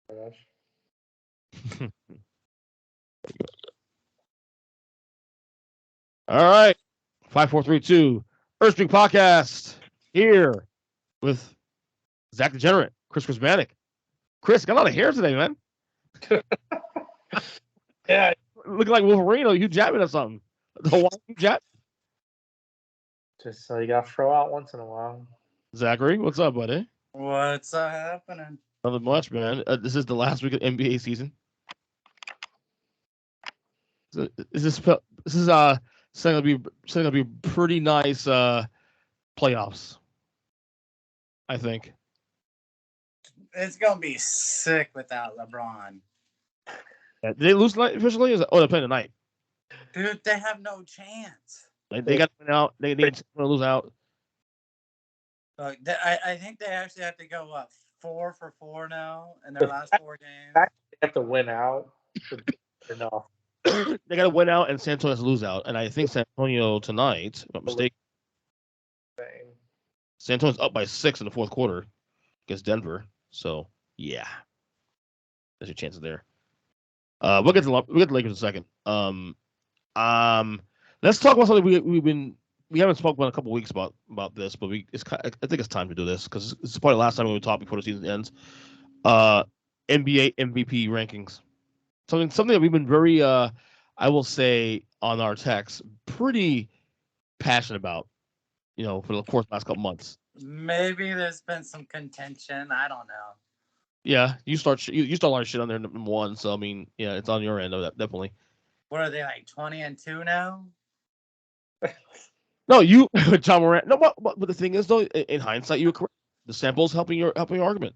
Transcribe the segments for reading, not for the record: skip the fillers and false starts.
All right. 5432. Earnestly podcast here with Zack The Degenerate, Kris Krizmanic. Kris, got a lot of hair today, man. Yeah. Looking like Wolverine or Hugh Jackman or something. The Hawaiian Hugh Jackman. Just you got to throw out once in a while. Zachary, what's up, buddy? What's happening? Nothing much, man. This is the last week of NBA season. This is going to be pretty nice playoffs, I think. It's gonna be sick without LeBron. Yeah, did they lose tonight officially? They're playing tonight. Dude, they have no chance. They got to win out. They need to lose out. Look, I think they actually have to go up 4 for 4 now in their last 4 games. They have to win out. Enough. They got to win out, and San Antonio has to lose out. And I think San Antonio tonight, if I'm not mistaken, San Antonio's up by 6 in the fourth quarter against Denver. So yeah, there's your chances there. We'll get to the Lakers in a second. Let's talk about something we haven't spoken about in a couple of weeks about this, but I think it's time to do this because it's probably the last time we talk before the season ends. NBA MVP rankings. Something that we've been very, I will say, on our text, pretty passionate about, for the course of the last couple months. Maybe there's been some contention. I don't know. Yeah, you start a lot of shit on there, number one. So I mean, yeah, it's on your end of that, definitely. What are they, like 20-2 now? No, you, John Morant. No, but the thing is, though, in hindsight, you were correct. The sample's helping your argument.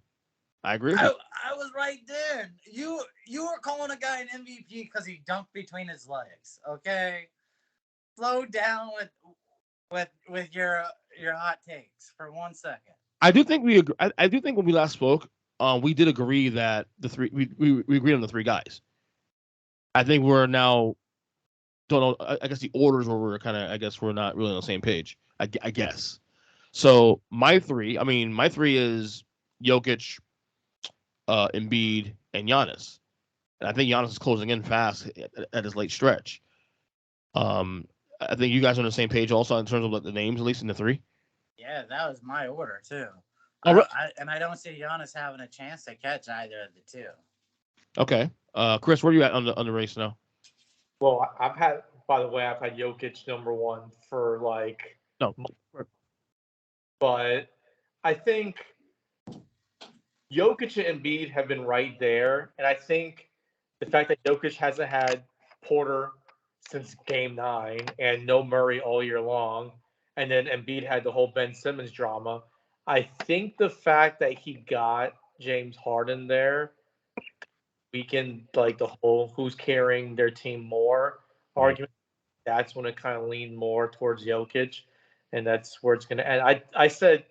I agree. I was right there. You were calling a guy an MVP because he dunked between his legs. Okay, slow down with your hot takes for 1 second. I do think we agree. I do think when we last spoke, we did agree that we agreed on the three guys. I think we're now. Don't know. I guess the orders where we're kind of. I guess we're not really on the same page. I guess. So my three is Jokic, Embiid, and Giannis. And I think Giannis is closing in fast at his late stretch. I think you guys are on the same page also in terms of the names, at least in the three. Yeah, that was my order too. Oh, I don't see Giannis having a chance to catch either of the two. Okay, Kris, where are you at on the race now? Well, I've had Jokic number one for no, but I think Jokic and Embiid have been right there, and I think the fact that Jokic hasn't had Porter since Game 9 and no Murray all year long, and then Embiid had the whole Ben Simmons drama. I think the fact that he got James Harden there weakened the whole who's carrying their team more argument. That's when it kind of leaned more towards Jokic, and that's where it's going to end. I said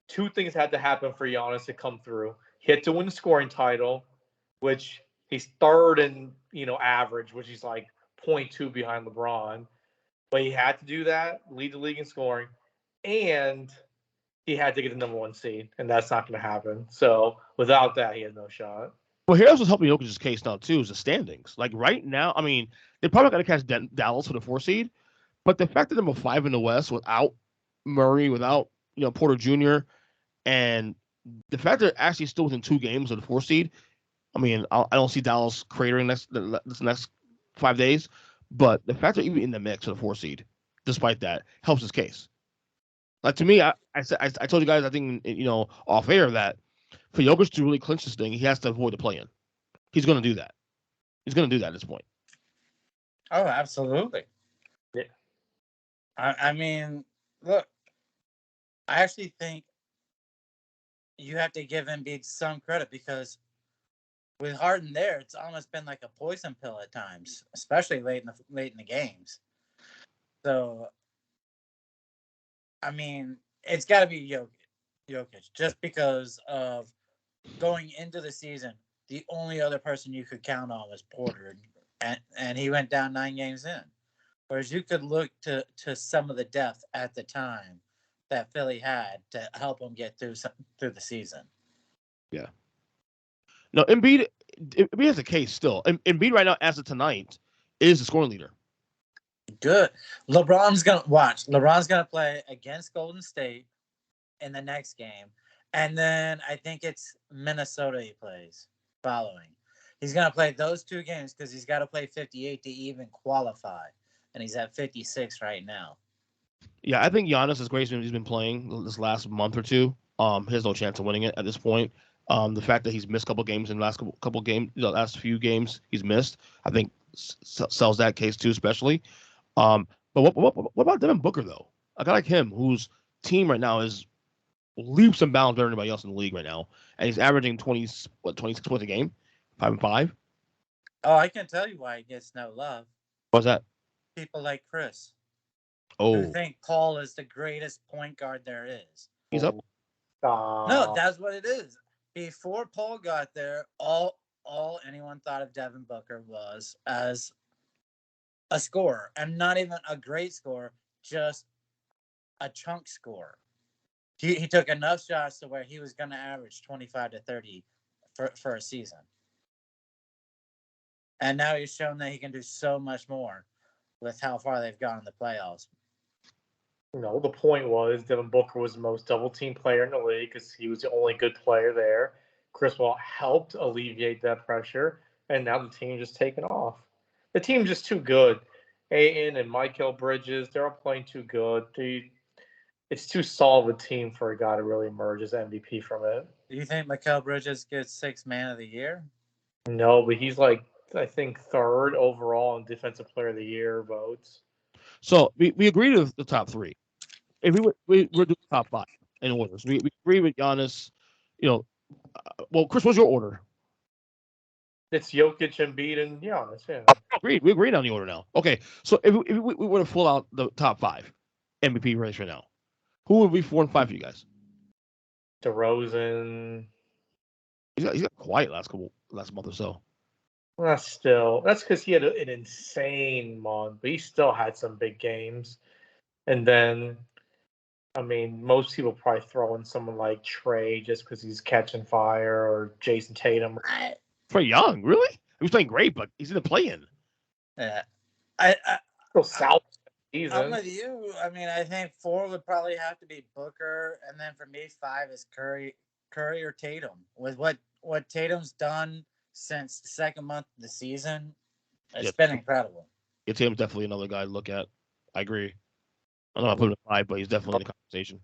two things had to happen for Giannis to come through. He had to win the scoring title, which he's third in average, which he's 0.2 behind LeBron. But he had to do that, lead the league in scoring, and he had to get the number one seed, and that's not going to happen. So without that, he had no shot. Well, here's what's helping Jokic's case now too is the standings. Right now, I mean, they're probably going to catch Dallas for the 4 seed, but the fact that number 5 in the West without Murray, without Porter Jr., and the fact they're actually still within 2 games of the 4 seed. I mean, I don't see Dallas cratering this next 5 days, but the fact they're even in the mix of the 4 seed, despite that, helps his case. To me, I told you guys, I think off air that for Jokic to really clinch this thing, he has to avoid the play-in. He's going to do that. He's going to do that at this point. Oh, absolutely. Yeah. I mean, look, I actually think you have to give Embiid some credit because with Harden there, it's almost been like a poison pill at times, especially late in the games. So, I mean, it's got to be Jokic just because of going into the season. The only other person you could count on was Porter, and he went down 9 games in. Whereas you could look to some of the depth at the time that Philly had to help them get through the season. Yeah. No, Embiid has a case still. Embiid right now, as of tonight, is the scoring leader. Good. LeBron's gonna play against Golden State in the next game, and then I think it's Minnesota he plays following. He's gonna play those two games because he's got to play 58 to even qualify, and he's at 56 right now. Yeah, I think Giannis, as great as he's been playing this last month or two, he has no chance of winning it at this point. The fact that he's missed a couple games in the last couple games, the last few games he's missed, I think sells that case too, especially. But what about Devin Booker though? A guy like him, whose team right now is leaps and bounds better than anybody else in the league right now, and he's averaging 26 points a game, 5 and 5. Oh, I can tell you why he gets no love. What's that? People like Chris, Oh, who think Paul is the greatest point guard there is. he's up. No, that's what it is. Before Paul got there, all anyone thought of Devin Booker was as a scorer, and not even a great scorer, just a chunk scorer. He took enough shots to where he was going to average 25 to 30 for a season. And now he's shown that he can do so much more with how far they've gone in the playoffs. No, the point was Devin Booker was the most double-team player in the league because he was the only good player there. Chris Paul helped alleviate that pressure, and now the team just taken off. The team's just too good. Ayton and Mikal Bridges, they're all playing too good. It's too solid a team for a guy to really emerge as MVP from it. Do you think Mikal Bridges gets Sixth Man of the Year? No, but he's like, I think, third overall in Defensive Player of the Year votes. So we agree to the top three. If we're doing top five in orders, we agree with Giannis. Well, Chris, what's your order? It's Jokic, Embiid, and Giannis. Yeah. We agreed on the order now. Okay, so if we were to pull out the top five MVP race right now, who would be 4 and 5 for you guys? DeRozan. He's got quiet last month or so. That's because he had an insane month, but he still had some big games. And then, I mean, most people probably throw in someone like Trey just because he's catching fire, or Jason Tatum. Trey Young, really? He was playing great, but he's in the play-in. Yeah, South season. I'm with you. I mean, I think 4 would probably have to be Booker, and then for me, 5 is Curry or Tatum. With what Tatum's done since the second month of the season, it's been incredible. Yeah, Tatum's definitely another guy to look at. I agree. I don't know if I put him at 5, but he's definitely in the conversation.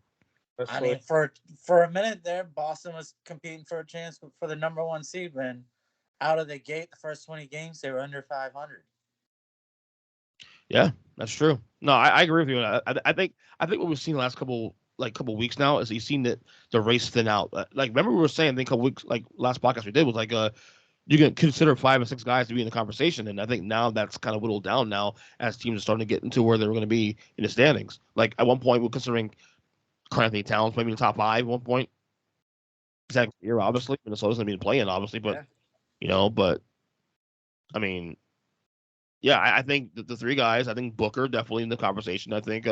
I mean, for a minute there, Boston was competing for a chance for the number 1 seed when out of the gate, the first 20 games, they were under 500. Yeah, that's true. No, I agree with you. I think what we've seen the last couple weeks now is you've seen that the race thin out. Like, remember we were saying, I think a couple weeks, like last podcast we did was like, you can consider 5 or 6 guys to be in the conversation, and I think now that's kind of whittled down now as teams are starting to get into where they're going to be in the standings. Like at one point, we're considering Anthony Towns maybe in the top 5 at one point. Zack here, obviously Minnesota's going to be playing, obviously, but but I mean, yeah, I think the 3 guys. I think Booker definitely in the conversation. I think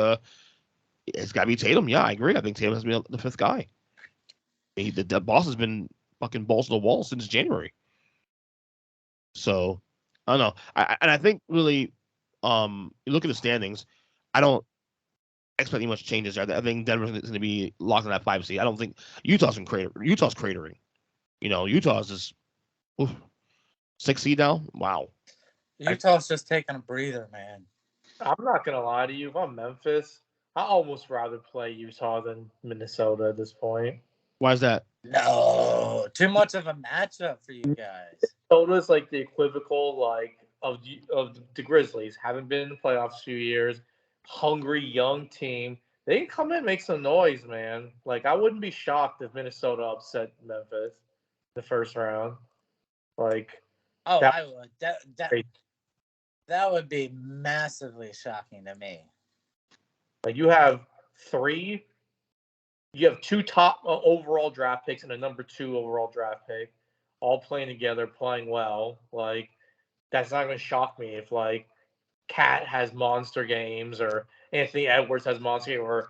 it's got to be Tatum. Yeah, I agree. I think Tatum has to be the 5th guy. The boss has been fucking balls to the wall since January. So I don't know. I think really, you look at the standings. I don't expect any much changes there. I think Denver's going to be locked in that 5 seed. I don't think Utah's cratering. Utah's just 6 seed now. Wow. Utah's just taking a breather, man. I'm not gonna lie to you. If I'm Memphis, I almost rather play Utah than Minnesota at this point. Why is that? No, too much of a matchup for you guys. Minnesota's like the equivocal of the Grizzlies. Haven't been in the playoffs a few years. Hungry young team. They can come in and make some noise, man. Like, I wouldn't be shocked if Minnesota upset Memphis in the first round. Like, I would. That would be massively shocking to me. Like, you have 2 top overall draft picks and a number 2 overall draft pick, all playing together, playing well. Like, that's not going to shock me if, like, Cat has monster games or Anthony Edwards has monster games or,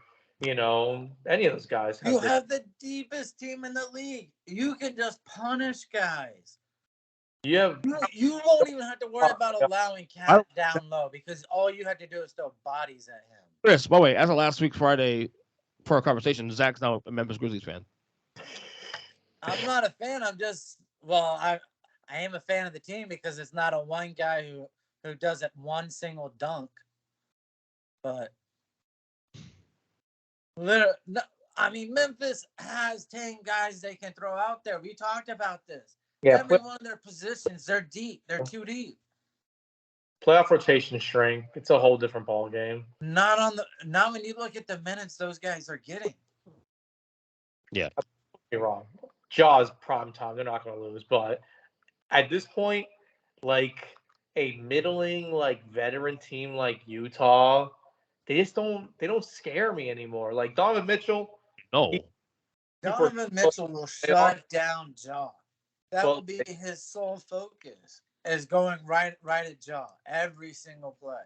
any of those guys. You have the deepest team in the league. You can just punish guys. Yeah. You won't even have to worry about allowing Cat down low because all you had to do is throw bodies at him. Chris, by the way, as of last week Friday, for our conversation, Zach's now a Memphis Grizzlies fan. I'm not a fan. I am a fan of the team because it's not a one guy who does it one single dunk. But Memphis has 10 guys they can throw out there. We talked about this. Yeah, every one of their positions, they're deep. They're too deep. Playoff rotation shrink. It's a whole different ball game. Not when you look at the minutes those guys are getting. Yeah. You're wrong. Jaws prime time. They're not going to lose. But at this point, like a middling, like veteran team like Utah, they don't scare me anymore. Like Donovan Mitchell. No. Donovan Mitchell will shut down Jaw. That will be his sole focus, is going right at Jaw every single play.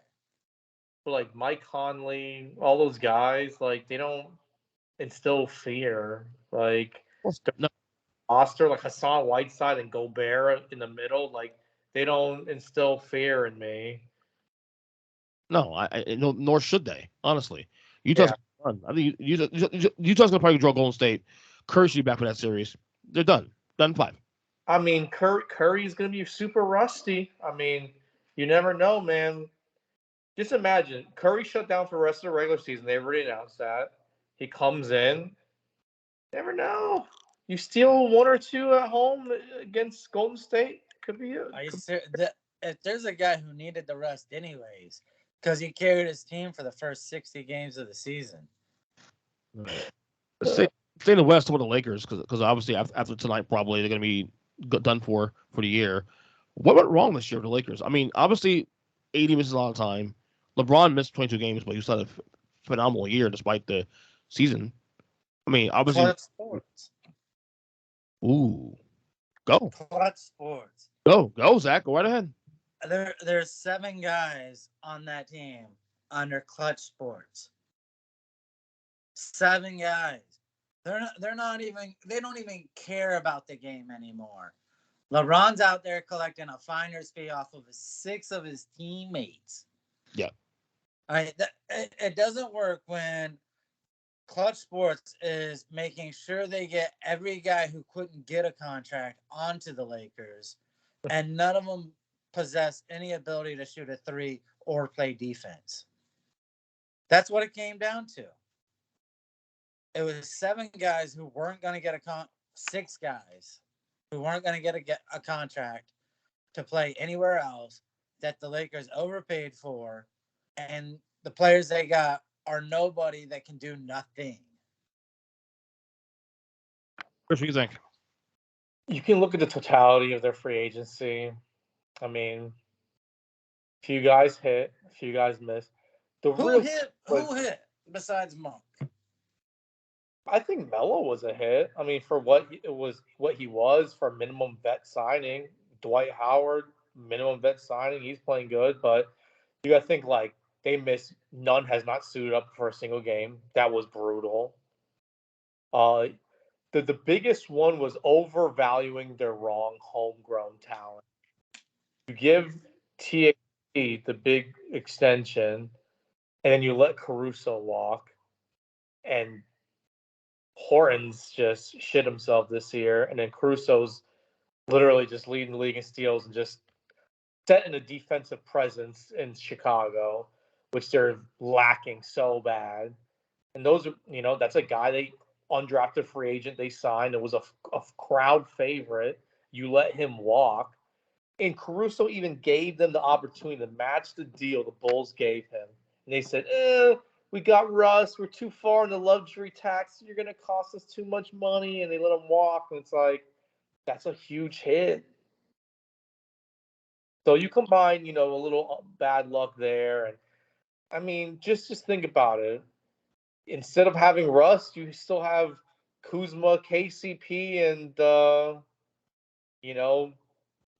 But like Mike Conley, all those guys, like they don't instill fear. Like no. Oster, like Hassan Whiteside and Gobert in the middle, like they don't instill fear in me. No, no, nor should they. Honestly, Utah's done. I think Utah's gonna probably draw Golden State. Curry should be back for that series. They're done. Done 5. I mean, Curry's gonna be super rusty. I mean, you never know, man. Just imagine Curry shut down for the rest of the regular season. They already announced that. He comes in. Never know. You steal 1 or 2 at home against Golden State. Could be it. If there's a guy who needed the rest anyways, because he carried his team for the first 60 games of the season. Right. Stay in the West with the Lakers because obviously after tonight probably they're going to be done for the year. What went wrong this year with the Lakers? I mean, obviously, AD misses a lot of time. LeBron missed 22 games, but he still had a phenomenal year despite the season. I mean, obviously. Clutch Sports. Ooh. Go. Clutch Sports. Go, Zach. Go right ahead. There's 7 guys on that team under Clutch Sports. 7 guys. They don't even care about the game anymore. LeBron's out there collecting a finder's fee off of 6 of his teammates. Yeah. All right, it doesn't work when Clutch Sports is making sure they get every guy who couldn't get a contract onto the Lakers, and none of them possess any ability to shoot a 3 or play defense. That's what it came down to. It was 7 guys who weren't going to get 6 guys who weren't going to get a contract to play anywhere else that the Lakers overpaid for, and the players they got are nobody that can do nothing. Chris, what do you think? You can look at the totality of their free agency. I mean, a few guys hit, a few guys missed. Who hit besides Monk? I think Melo was a hit. I mean, for what he was for minimum vet signing. Dwight Howard, minimum vet signing. He's playing good, but you got to think like they missed. None has not suited up for a single game. That was brutal. The biggest one was overvaluing their wrong homegrown talent. You give THT the big extension, and then you let Caruso walk, and Horton's just shit himself this year, and then Caruso's literally just leading the league in steals and just setting a defensive presence in Chicago, which they're lacking so bad. And those are, that's a guy they undrafted free agent they signed. It was a crowd favorite. You let him walk. And Caruso even gave them the opportunity to match the deal the Bulls gave him. And they said, we got Russ. We're too far in the luxury tax. You're going to cost us too much money. And they let him walk. And it's like, that's a huge hit. So you combine, a little bad luck there. And I mean, just think about it. Instead of having Russ, you still have Kuzma, KCP, and,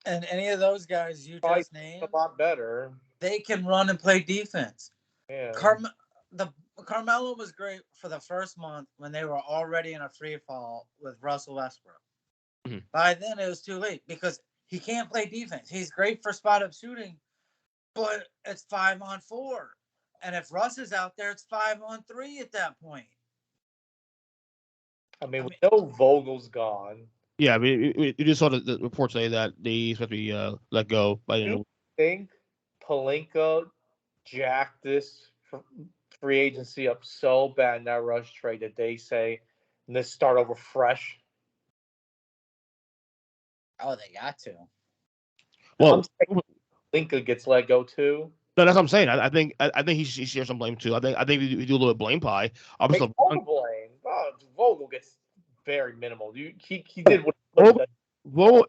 And any of those guys you just named, a lot better. They can run and play defense. Yeah. Carmelo was great for the first month when they were already in a free fall with Russell Westbrook. Mm-hmm. By then, it was too late because he can't play defense. He's great for spot-up shooting, but it's 5-on-4. And if Russ is out there, it's 5-on-3 at that point. I mean, we know Vogel's gone. Yeah, I mean, you just saw the report say that they expect to be let go by the end of the think Pelinka jacked this free agency up so bad in that rush trade that they say, let's start over fresh? Oh, they got to. Well, I'm saying Pelinka gets let go too. No, that's what I'm saying. I think he shares some blame too. I think we do a little bit blame pie. Obviously, blame. Vogel gets very minimal. He did what he could have Vogel.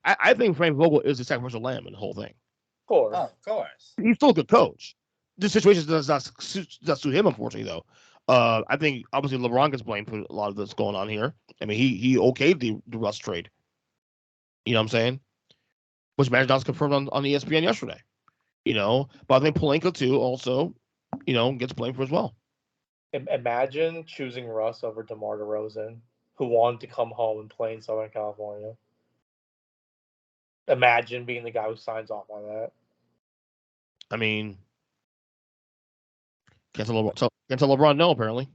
I think Frank Vogel is the sacrificial lamb in the whole thing. Of course. Oh, of course. He's still a good coach. This situation does not suit him, unfortunately, though. I think obviously LeBron gets blamed for a lot of this going on here. I mean, he okayed the Russ trade. You know what I'm saying? Which Magic Johnson confirmed on ESPN yesterday. But I think Pelinka too also, gets blamed for as well. Imagine choosing Russ over DeMar DeRozan, who wanted to come home and play in Southern California. Imagine being the guy who signs off on that. I mean, can't tell LeBron no, apparently.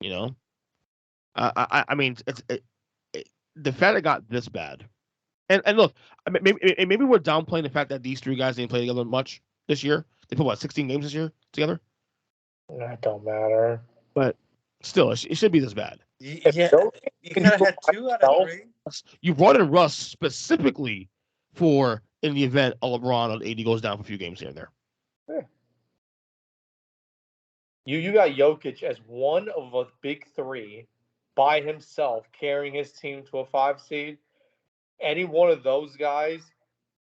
I mean, the fact it got this bad. And look, I mean, maybe we're downplaying the fact that these three guys didn't play together much this year. They put 16 games this year together. That don't matter. But still, it should be this bad. Yeah, you could have had 2 out of 3. You brought in Russ specifically for in the event a LeBron or AD goes down for a few games here and there. Yeah. You got Jokic as one of a big 3 by himself, carrying his team to a 5 seed. Any one of those guys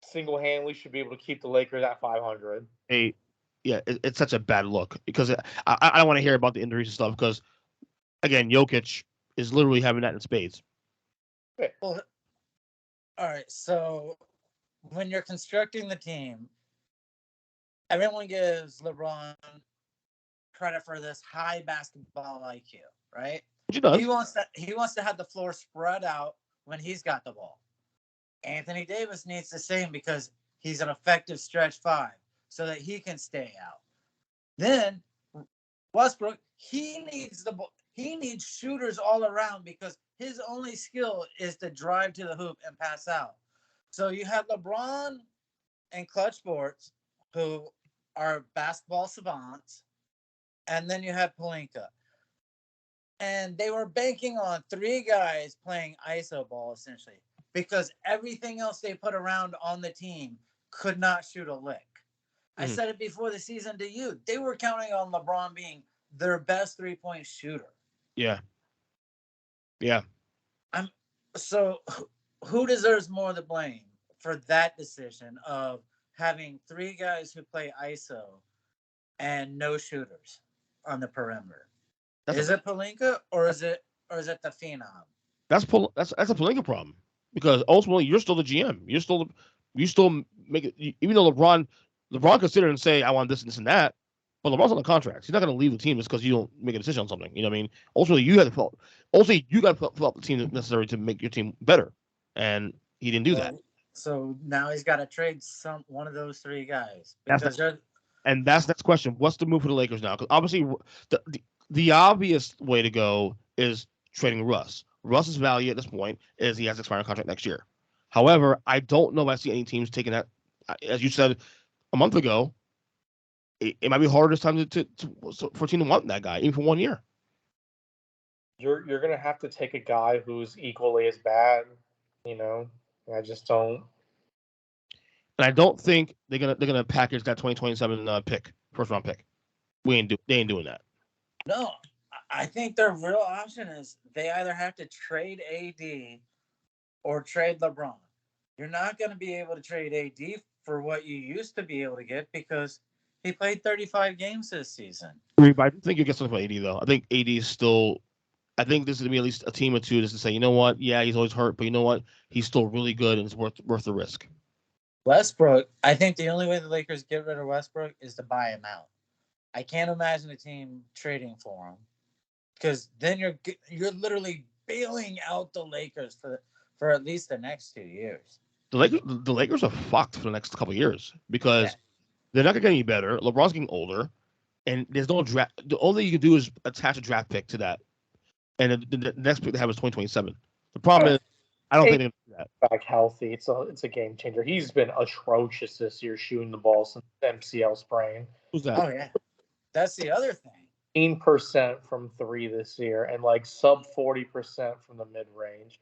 single-handedly should be able to keep the Lakers at 500. It's such a bad look because I don't want to hear about the injuries and stuff because, again, Jokic is literally having that in spades. Well, all right, so when you're constructing the team, everyone gives LeBron credit for this high basketball IQ, right? He does. He wants to have the floor spread out when he's got the ball. Anthony Davis needs the same because he's an effective stretch 5 so that he can stay out. Then Westbrook, he needs the ball. He needs shooters all around because his only skill is to drive to the hoop and pass out. So you have LeBron and Clutch Sports, who are basketball savants, and then you have Pelinka. And they were banking on 3 guys playing iso ball, essentially, because everything else they put around on the team could not shoot a lick. Mm-hmm. I said it before the season to you. They were counting on LeBron being their best 3-point shooter. Yeah. So who deserves more of the blame for that decision of having 3 guys who play ISO and no shooters on the perimeter? Is it Pelinka or is it the Phenom? That's a Pelinka problem because ultimately you're still the GM. You still make it, even though LeBron considered and say I want this and this and that. But LeBron's on the contract. He's not going to leave the team just because you don't make a decision on something. You know what I mean? Ultimately, you got to fill up the team necessary to make your team better, and he didn't do that. So now he's got to trade one of those 3 guys. That's next question. What's the move for the Lakers now? Because obviously, the obvious way to go is trading Russ. Russ's value at this point is he has an expiring contract next year. However, I don't know if I see any teams taking that. As you said a month ago, it might be harder this time for a team to want that guy, even for 1 year. You're going to have to take a guy who's equally as bad, I just don't. And I don't think they're gonna package that 2027 pick, first round pick. They ain't doing that. No, I think their real option is they either have to trade AD or trade LeBron. You're not going to be able to trade AD for what you used to be able to get because he played 35 games this season. I think you get something for AD though. I think AD is still. I think this is gonna be at least a team or two just to say, you know what? Yeah, he's always hurt, but you know what? He's still really good and it's worth the risk. Westbrook. I think the only way the Lakers get rid of Westbrook is to buy him out. I can't imagine a team trading for him because then you're literally bailing out the Lakers for at least the next 2 years. The Lakers are fucked for the next couple of years because they're not going to get any better. LeBron's getting older, and there's no draft. The only thing you can do is attach a draft pick to that, and the next pick they have is 2027. The problem is, I don't think they're going to do that. Back healthy, it's a game changer. He's been atrocious this year shooting the ball since MCL sprain. Who's that? Oh yeah, that's the other thing. 18% from three this year, and like sub 40% from the mid range.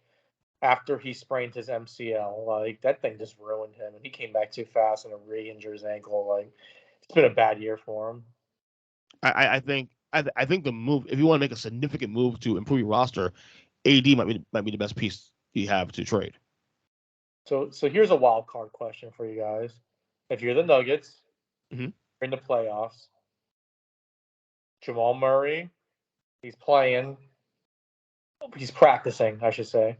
After he sprained his MCL, like that thing just ruined him, and he came back too fast and re-injured his ankle. Like it's been a bad year for him. I think the move, if you want to make a significant move to improve your roster, AD might be the best piece you have to trade. So here's a wild card question for you guys: if you're the Nuggets, mm-hmm. in the playoffs, Jamal Murray, he's playing, he's practicing, I should say.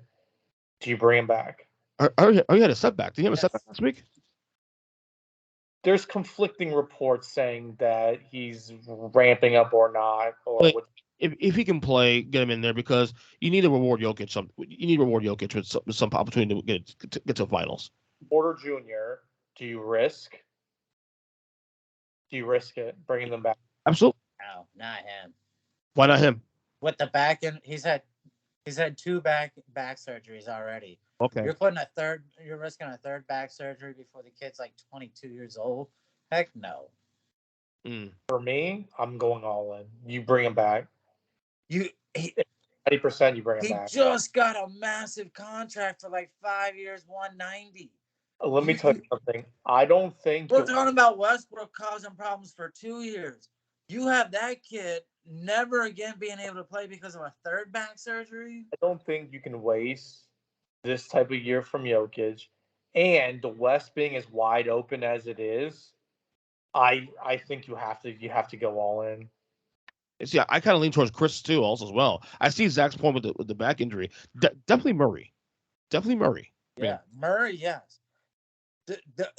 Do you bring him back? Oh, he had a setback. Did he have a setback last week? There's conflicting reports saying that he's ramping up or not. Or if he can play, get him in there because you need to reward Jokic. You need to reward Jokic with some opportunity to get to the finals. Porter Jr., do you risk it bringing them back? Absolutely. No, not him. Why not him? With the back end, he's had 2 back surgeries already. Okay. You're risking a third back surgery before the kid's like 22 years old. Heck no. For me, I'm going all in. You bring him back. 80% you bring him back. He just got a massive contract for like 5 years, 190. Let me tell you something. I don't think we're talking about Westbrook causing problems for 2 years. You have that kid never again being able to play because of a third back surgery. I don't think you can waste this type of year from Jokic, and the West being as wide open as it is. I think you have to go all in. See, I kind of lean towards Kris too, also as well. I see Zach's point with the back injury. Definitely Murray. Yeah, Murray. Yes.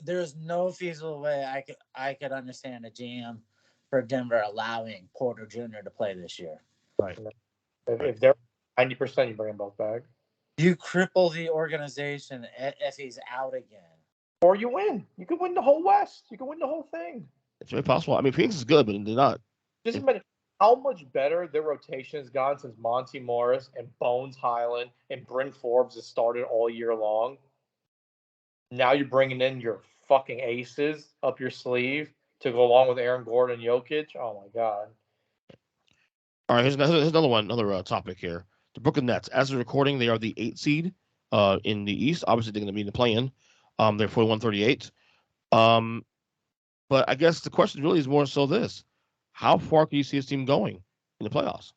There's no feasible way I could understand a GM for Denver allowing Porter Jr. to play this year. Right. If they're 90%, you bring them both back. You cripple the organization if he's out again. Or you win. You can win the whole West. You can win the whole thing. It's very possible. I mean, Phoenix is good, but they're not. Just imagine how much better their rotation has gone since Monty Morris and Bones Highland and Bryn Forbes has started all year long. Now you're bringing in your fucking aces up your sleeve to go along with Aaron Gordon and Jokic. Oh, my God. All right, here's another topic here. The Brooklyn Nets, as of recording, they are the 8th seed in the East. Obviously, they're going to be in the play-in. They're 41-38. But I guess the question really is more so this. How far can you see this team going in the playoffs?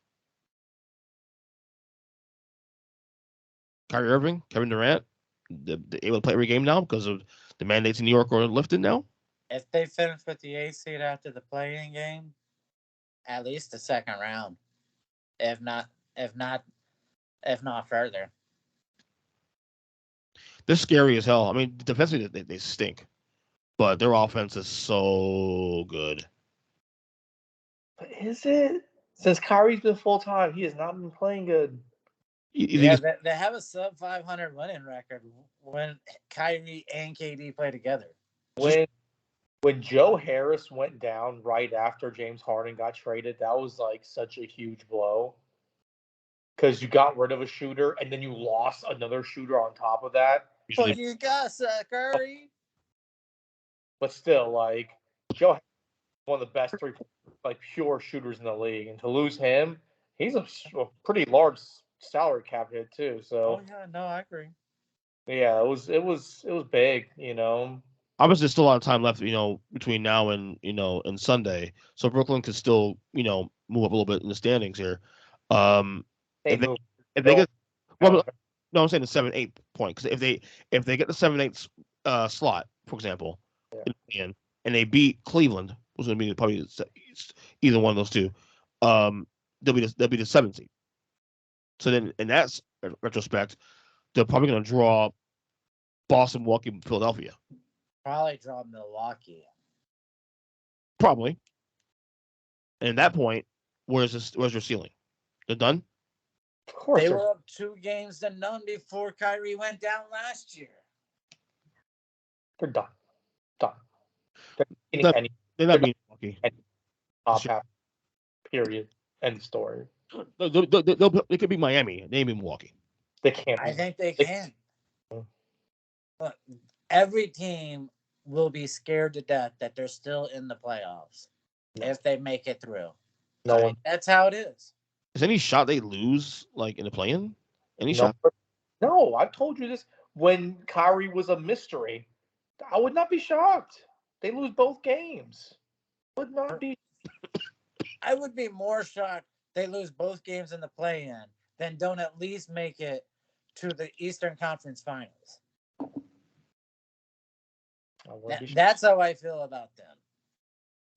Kyrie Irving, Kevin Durant, they're able to play every game now because of the mandates in New York are lifted now? If they finish with the 8th seed after the play-in game, at least the second round. If not further. They're scary as hell. I mean, defensively, they stink. But their offense is so good. But is it? Since Kyrie's been full-time, he has not been playing good. They have a sub-500 winning record when Kyrie and KD play together. When Joe Harris went down right after James Harden got traded, that was like such a huge blow. Because you got rid of a shooter, and then you lost another shooter on top of that. But you got Curry. But still, like, Joe Harris is one of the best pure shooters in the league. And to lose him, he's a pretty large salary cap hit too. So. Oh yeah, no, I agree. Yeah, it was big, you know. Obviously, there's still a lot of time left, between now and and Sunday, so Brooklyn could still, move up a little bit in the standings here. If they get, well, no, I'm saying the 7-8 point because if they get the 7-8 slot, for example, and they beat Cleveland, who's going to be probably either one of those two, they'll be the 7th seed. So then, in that retrospect, they're probably going to draw Boston, Milwaukee, Philadelphia. Probably draw Milwaukee. Probably. And at that point, where's your ceiling? They're done? Of course, They were up 2-0 before Kyrie went down last year. they're done. Done. They're They're not being lucky. Top half. Period. End of story. They could be Miami. They ain't be Milwaukee. They can't. I think they can. Look, every team will be scared to death that they're still in the playoffs if they make it through. No one. That's how it is. Is any shot they lose like in the play-in? Any shot? No, I've told you this. When Kyrie was a mystery, I would not be shocked. They lose both games. Would not be. I would be more shocked they lose both games in the play-in than don't at least make it to the Eastern Conference Finals. That's how I feel about them.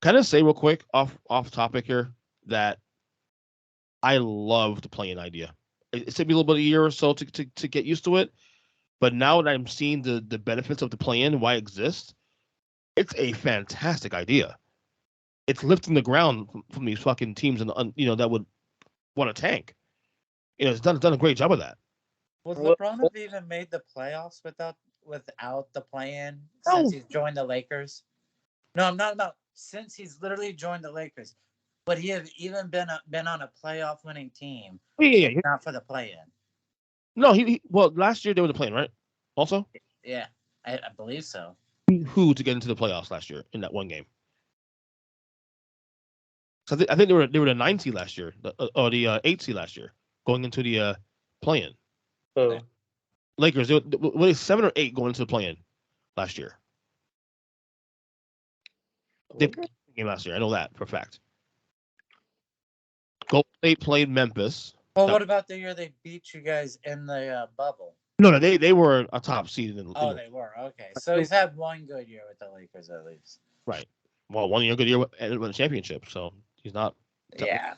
Can I say real quick off topic here that I love the play-in idea. It took me a little bit of a year or so to get used to it, but now that I'm seeing the benefits of the play-in and why it exists, it's a fantastic idea. It's lifting the ground from these fucking teams and that would want to tank. It's done a great job of that. Would LeBron have even made the playoffs without the play-in since he's joined the Lakers? No, I'm not about since he's literally joined the Lakers. Would he have even been on a playoff winning team? Yeah. Not for the play-in. No, well, last year they were the play-in, right? Also? Yeah, I believe so. Who to get into the playoffs last year in that one game? So I think they were the 9 seed last year, or the 8 seed last year, going into the play-in. So Lakers, were they 7 or 8 going into the play-in last year? They played the game last year. I know that for a fact. Golden State played Memphis. Well, what about the year they beat you guys in the bubble? No, they were a top seed. They were. Okay. So he's had one good year with the Lakers at least. Right. Well, 1 year, good year, and won a championship. So he's not. Yeah.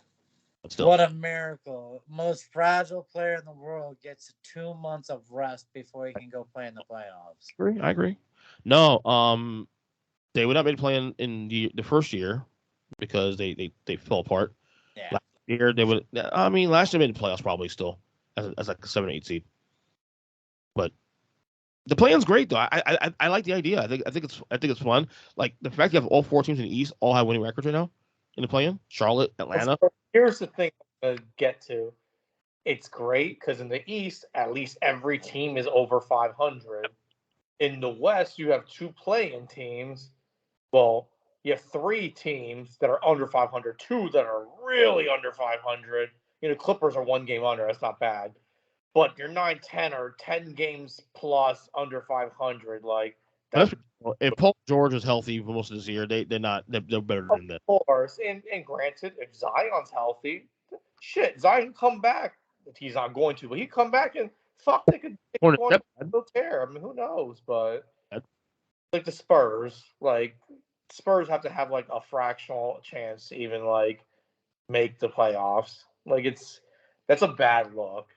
But still. What a miracle. Most fragile player in the world gets 2 months of rest before he can go play in the playoffs. I agree. No, they would not be playing in the first year because they fell apart. Yeah. Last year they would. I mean, last year they made the playoffs probably still as like a 7 or 8 seed. But the play-in's great though. I like the idea. I think it's fun. Like the fact you have all 4 teams in the East all have winning records right now in the play-in. Charlotte, Atlanta. Here's the thing I'm gonna get to. It's great because in the East, at least every team is over 500. In the West, you have 2 play-in teams. Well, you have 3 teams that are under 500, 2 that are really under 500. Clippers are 1 game under. That's not bad. But you're 9-10 or 10 games plus under 500. Like that's if Paul George is healthy for most of this year, they're better than that. Of course, and granted, if Zion's healthy, Zion come back. He's not going to, but he come back and they could tear. I mean, who knows? But like the Spurs, Spurs have to have like a fractional chance to even like make the playoffs. Like that's a bad look.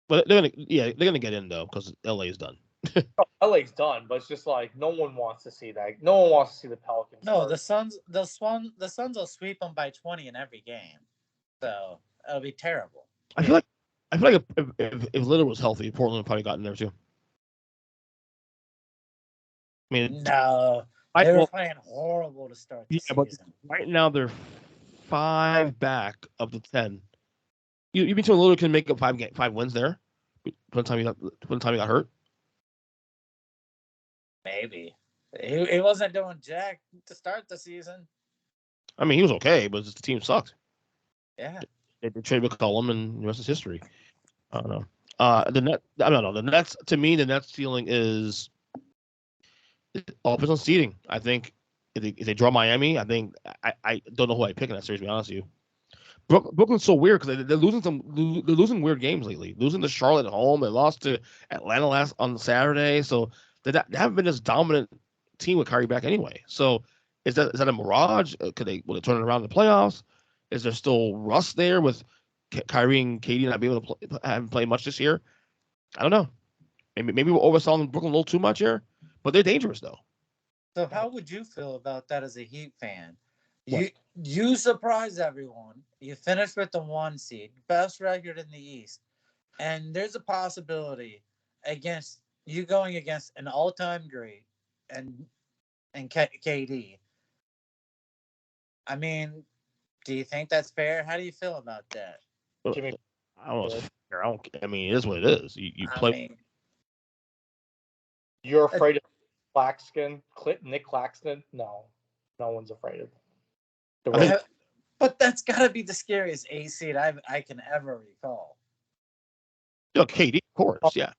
But they're gonna get in though because LA's done. LA's done, but it's just like no one wants to see that. No one wants to see the Pelicans. No, the Suns will sweep them by 20 in every game, so it'll be terrible. I feel like if Lillard was healthy, Portland would probably gotten there too. I mean, no, they were playing horrible to start the season. But right now they're 5 back of the 10. You mean Lillard can make up 5 wins there? By the time he got hurt. Maybe he wasn't doing jack to start the season. I mean, he was okay, but the team sucked. Yeah, they traded McCollum, and the rest is history. I don't know. I don't know. The Nets, to me, the Nets ceiling is all depends on seeding. I think if they draw Miami, I think I don't know who I pick in that series. To be honest with you, Brooklyn's so weird because they're losing weird games lately. Losing to Charlotte at home, they lost to Atlanta on Saturday, so they haven't been this dominant team with Kyrie back anyway. So is that a mirage? Will they turn it around in the playoffs? Is there still rust there with Kyrie and KD not being able to haven't played much this year? I don't know. Maybe we're overselling Brooklyn a little too much here, but they're dangerous though. So how would you feel about that as a Heat fan? You surprise everyone. You finish with the 1 seed, best record in the East, and there's a possibility against you going against an all-time great and KD. I mean, do you think that's fair? How do you feel about that? Jimmy, I don't know. It's fair. I mean, it is what it is. You play. I mean, you're afraid of Nick Claxton? No, no one's afraid of him. but that's got to be the scariest 8 seed I can ever recall. KD, of course, yeah.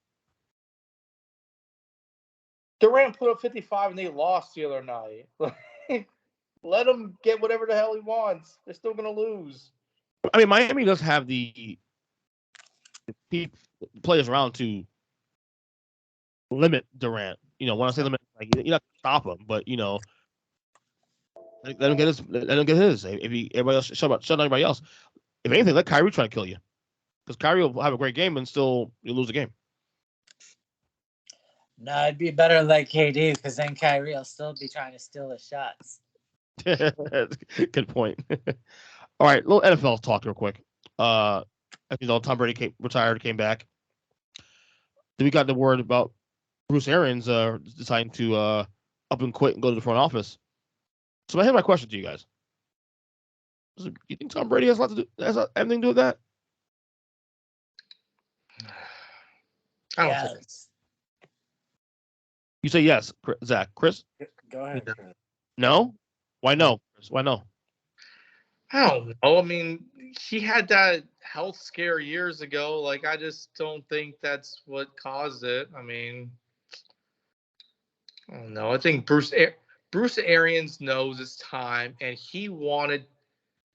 Durant put up 55 and they lost the other night. Let him get whatever the hell he wants. They're still going to lose. I mean, Miami does have the players around to limit Durant. When I say limit, like you're not gonna stop him, but let him get his. If everybody else shut down everybody else. If anything, let Kyrie try to kill you, because Kyrie will have a great game and still you lose the game. No, it'd be better like KD, because then Kyrie will still be trying to steal his shots. Good point. All right, little NFL talk real quick. As you know, Tom Brady retired, came back. Then we got the word about Bruce Arians deciding to up and quit and go to the front office. So I have my question to you guys. Do you think Tom Brady has anything to do with that? I don't think. You say yes, Zach. Kris? Go ahead. No? Why no? Kris? Why no? I don't know. I mean, he had that health scare years ago. Like, I just don't think that's what caused it. I mean, I don't know. I think Bruce Arians knows it's time, and he wanted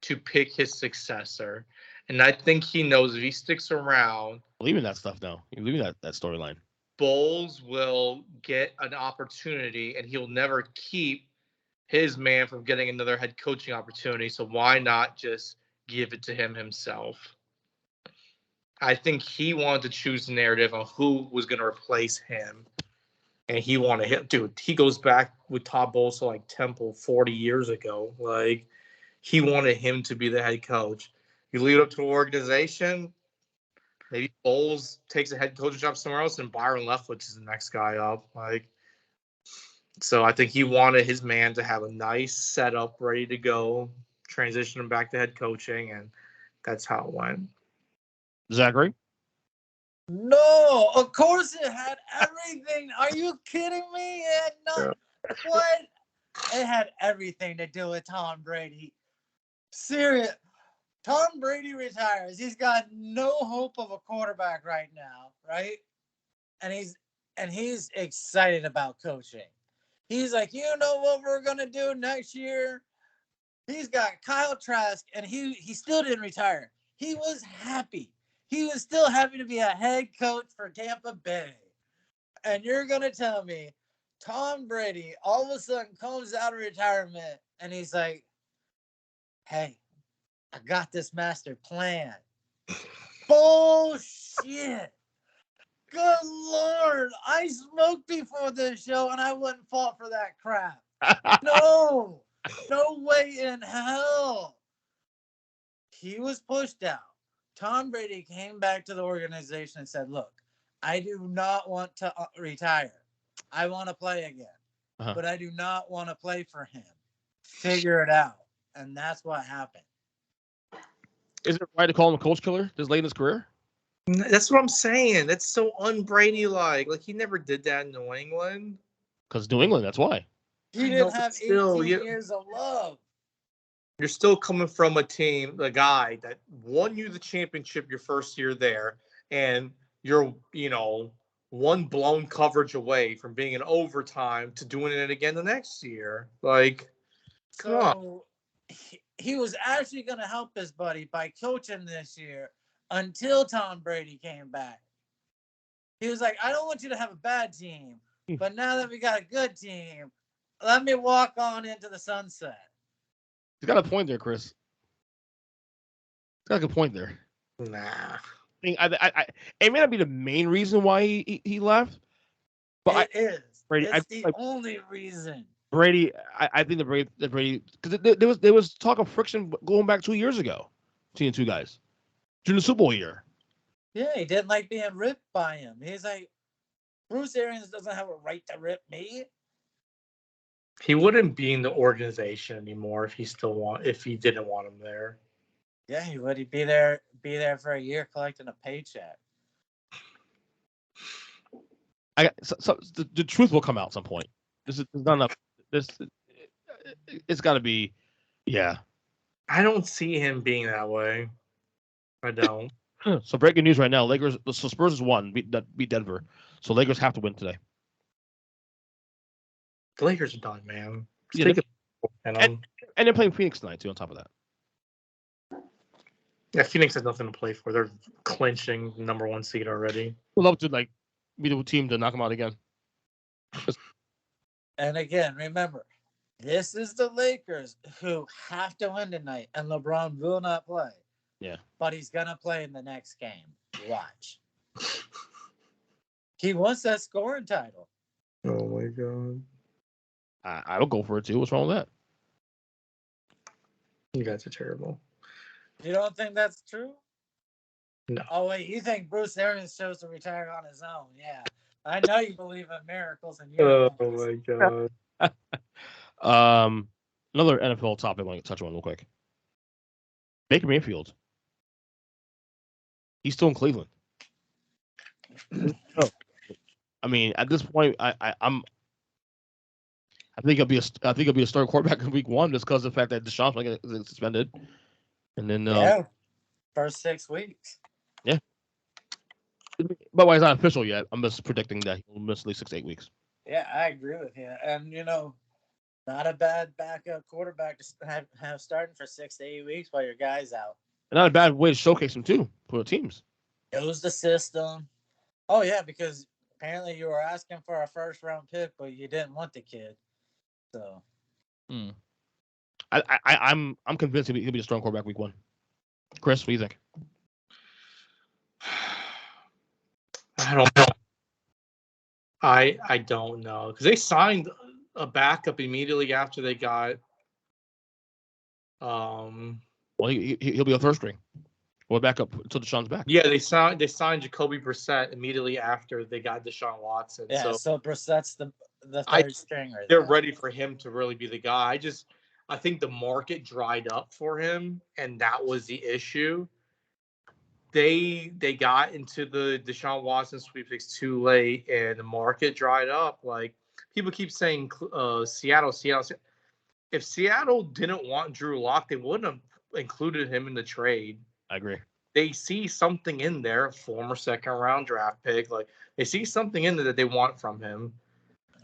to pick his successor. And I think he knows if he sticks around, Believe in that stuff now. You believe in that storyline. Bowles will get an opportunity, and he'll never keep his man from getting another head coaching opportunity. So why not just give it to him himself? I think he wanted to choose the narrative on who was going to replace him. And he wanted him. Dude, he goes back with Todd Bowles to like Temple 40 years ago. Like, he wanted him to be the head coach. You leave it up to an organization. Maybe Bowles takes a head coaching job somewhere else, and Byron Leftwich is the next guy up. So I think he wanted his man to have a nice setup ready to go, transition him back to head coaching, and that's how it went. Zachary? No, of course it had everything. Are you kidding me? It had nothing. What? It had everything to do with Tom Brady. Serious. Tom Brady retires. He's got no hope of a quarterback right now, right? And he's excited about coaching. He's like, you know what we're gonna do next year? He's got Kyle Trask, and he still didn't retire. He was happy. He was still happy to be a head coach for Tampa Bay. And you're gonna tell me Tom Brady all of a sudden comes out of retirement and he's like, hey, I got this master plan. Bullshit. Good Lord. I smoked before this show and I wouldn't fall for that crap. No way in hell. He was pushed out. Tom Brady came back to the organization and said, look, I do not want to retire. I want to play again, but I do not want to play for him. Figure it out. And that's what happened. Is it right to call him a coach killer this late in his career? That's what I'm saying. That's so un-Brady-like. Like, he never did that in New England. Because New England, that's why. He didn't have 18 years of love. You're still coming from a team, the guy that won you the championship your first year there, and you're, one blown coverage away from being in overtime to doing it again the next year. Like, come on. He was actually going to help his buddy by coaching this year until Tom Brady came back. He was like, I don't want you to have a bad team, but now that we got a good team, let me walk on into the sunset. He's got a point there, Kris. He's got a good point there. Nah. It may not be the main reason why he left, but it is. Brady, it's the only reason. Brady, I think the Brady, because there was talk of friction going back 2 years ago between the two guys during the Super Bowl year. Yeah, he didn't like being ripped by him. He's like, Bruce Arians doesn't have a right to rip me. He wouldn't be in the organization anymore if he didn't want him there. Yeah, he would. He'd be there for a year collecting a paycheck. The truth will come out at some point. This is not enough. It's got to be, yeah. I don't see him being that way. I don't. So breaking news right now: Spurs has won, beat Denver. So Lakers have to win today. The Lakers are done, man. Yeah, and they're playing Phoenix tonight too. On top of that, yeah, Phoenix has nothing to play for. They're clinching number 1 seed already. We'd love to be the team to knock them out again. And again, remember, this is the Lakers who have to win tonight, and LeBron will not play. Yeah, but he's gonna play in the next game. Watch. He wants that scoring title. Oh my god. I would go for it too. What's wrong with that? You guys are terrible. You don't think that's true? No. Oh wait, you think Bruce Arians chose to retire on his own? Yeah, I know you believe in miracles and oh my god. Another NFL topic I want to touch on real quick. Baker Mayfield. He's still in Cleveland. I mean, at this point, I think he'll be a starting quarterback in week 1 just because of the fact that Deshaun's going to get suspended, and then first 6 weeks. Yeah, but it's not official yet. I'm just predicting that he'll miss at least 6 to 8 weeks. Yeah, I agree with you, and not a bad backup quarterback to have starting for 6 to 8 weeks while your guy's out. And not a bad way to showcase him too for the teams. Knows the system. Oh yeah, because apparently you were asking for a first round pick, but you didn't want the kid. So, I'm convinced he'll be a strong quarterback week 1. Kris, what do you think? I don't know. I don't know because they signed a backup immediately after they got. Well, he'll be a third string. Or backup until Deshaun's back. Yeah, they signed Jacoby Brissett immediately after they got Deshaun Watson. Yeah, so Brissett's the third string right They're there. ready for him to really be the guy. I think the market dried up for him, and that was the issue. They got into the Deshaun Watson sweepstakes too late, and the market dried up. Like people keep saying, Seattle. If Seattle didn't want Drew Lock, they wouldn't have included him in the trade. I agree. They see something in there, former 2nd-round draft pick. Like they see something in there that they want from him.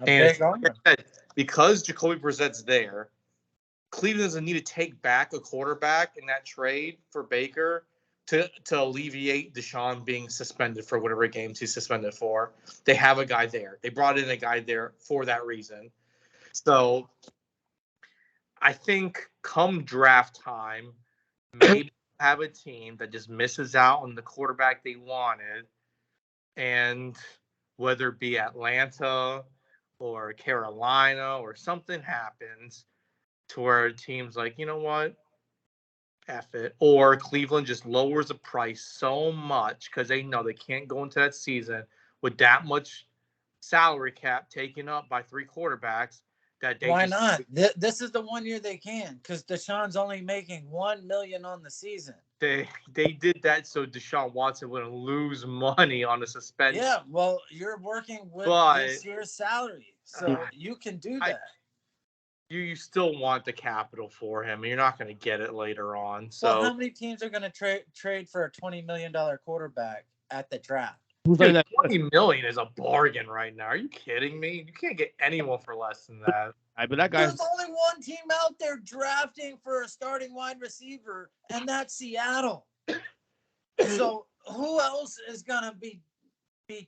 And like I said, because Jacoby Brissett's there, Cleveland doesn't need to take back a quarterback in that trade for Baker to alleviate Deshaun being suspended for whatever games he's suspended for. They have a guy there. They brought in a guy there for that reason. So I think come draft time, maybe have a team that just misses out on the quarterback they wanted, and whether it be Atlanta or Carolina or something happens to where a team's like, you know what, F it. Or Cleveland just lowers the price so much because they know they can't go into that season with that much salary cap taken up by 3 quarterbacks. Why not? This is the 1 year they can, because Deshaun's only making $1 million on the season. They did that so Deshaun Watson wouldn't lose money on a suspension. Yeah, well, you're working with this year's salary, so you can do that. You still want the capital for him, and you're not going to get it later on. So, well, how many teams are going to trade for a $20 million quarterback at the draft? Dude, $20 million is a bargain right now. Are you kidding me? You can't get anyone for less than that. But that guy's... There's only one team out there drafting for a starting wide receiver, and that's Seattle. So who else is going to be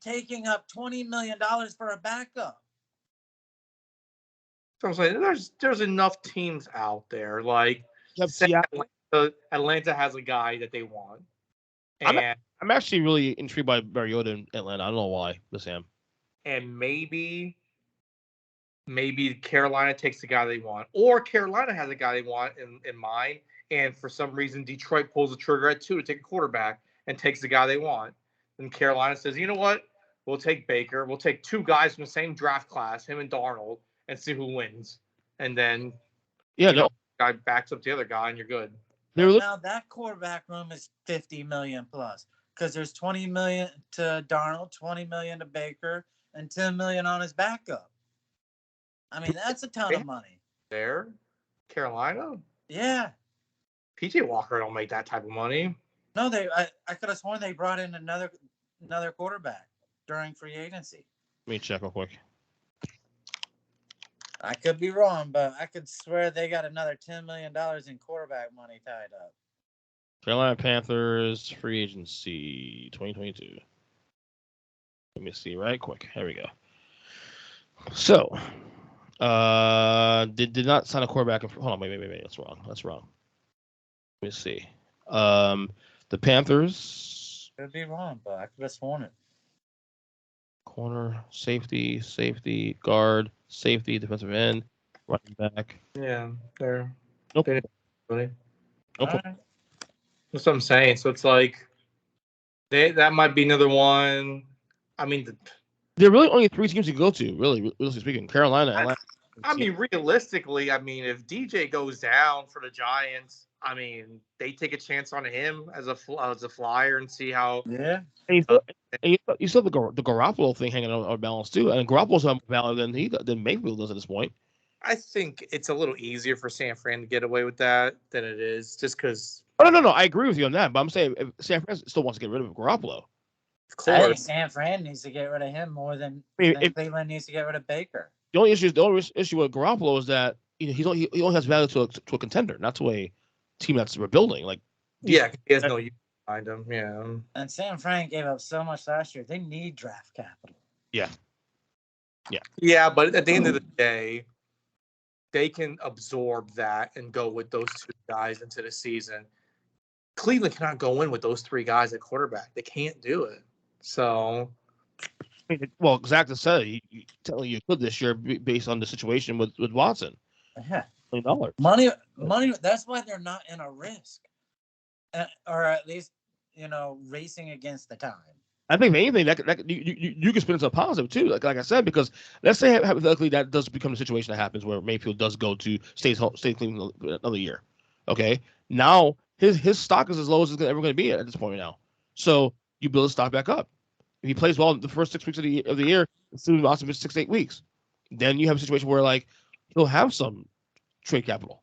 taking up $20 million for a backup? So I'm saying there's enough teams out there. Like Atlanta has a guy that they want. And I'm actually really intrigued by Mariota in Atlanta. I don't know why, Sam. And maybe maybe Carolina takes the guy they want, or Carolina has a guy they want in mind, and for some reason Detroit pulls the trigger at 2 to take a quarterback and takes the guy they want. Then Carolina says, you know what? We'll take Baker. We'll take 2 guys from the same draft class, him and Darnold, and see who wins. And then, guy backs up the other guy, and you're good. Now that quarterback room is $50 million plus, because there's $20 million to Darnold, $20 million to Baker, and $10 million on his backup. I mean, that's a ton of money. There, Carolina. Yeah. PJ Walker don't make that type of money. No, I could have sworn they brought in another quarterback during free agency. Let me check real quick. I could be wrong, but I could swear they got another $10 million in quarterback money tied up. Carolina Panthers free agency 2022. Let me see right quick. Here we go. So, did not sign a quarterback. Hold on, wait. That's wrong. Let me see. The Panthers. Could be wrong, but I could have sworn it. Corner, safety, guard, safety, defensive end, running back. Yeah, they're nope. Really. Nope. Right. That's what I'm saying. So it's like that might be another one. I mean, there are really only 3 teams to go to. Really, realistically speaking, Carolina, Atlanta. I mean, realistically, if DJ goes down for the Giants, I mean, they take a chance on him as a flyer and see how. Yeah. And you still have the Garoppolo thing hanging on balance too, and Garoppolo's more value than Mayfield does at this point. I think it's a little easier for San Fran to get away with that than it is just because. Oh, no. I agree with you on that, but I'm saying if San Fran still wants to get rid of Garoppolo. Of course. I think San Fran needs to get rid of him more than Cleveland needs to get rid of Baker. The only issue with Garoppolo is that he only has value to a contender, not to a team that's rebuilding. Like, he has no use behind him. Yeah. And San Fran gave up so much last year. They need draft capital. Yeah. Yeah, but at the end of the day, they can absorb that and go with those 2 guys into the season. Cleveland cannot go in with those 3 guys at quarterback. They can't do it. So. Well, Zack said he telling you could this year based on the situation with Watson. Yeah. $1 million. Money. That's why they're not in a risk, or at least racing against the time. I think if anything that you can spin it to a positive too. Like I said, because let's say hypothetically that does become a situation that happens where Mayfield does go to stay Cleveland another year. Okay, now his stock is as low as it's ever going to be at this point now. So you build his stock back up. If he plays well the first 6 weeks of the year, instead of also 6 to 8 weeks, then you have a situation where like he'll have some trade capital.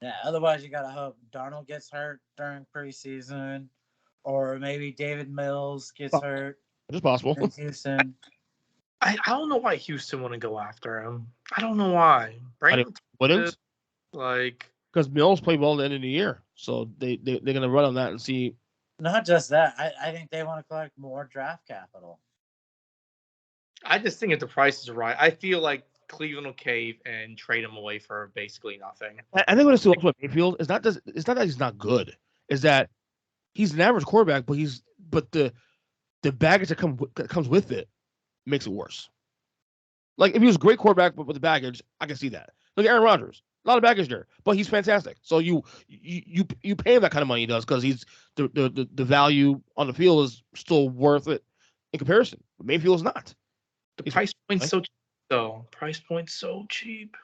Yeah. Otherwise, you gotta hope Darnold gets hurt during preseason, or maybe David Mills gets hurt. It's possible. In Houston. I don't know why Houston wouldn't go after him. I don't know why. Wouldn't? Like, because Mills played well at the end of the year, so they're gonna run on that and see. Not just that. I think they want to collect more draft capital. I just think if the price is right, I feel like Cleveland will cave and trade him away for basically nothing. I think what it's with Mayfield is it's not that he's not good. Is that he's an average quarterback, but the baggage that comes with it makes it worse. Like if he was a great quarterback but with the baggage, I can see that. Look at Aaron Rodgers. A lot of baggage there, but he's fantastic. So you pay him that kind of money, he does, because he's the value on the field is still worth it in comparison. But Mayfield is not. The price point's so cheap, though. Price point's so cheap.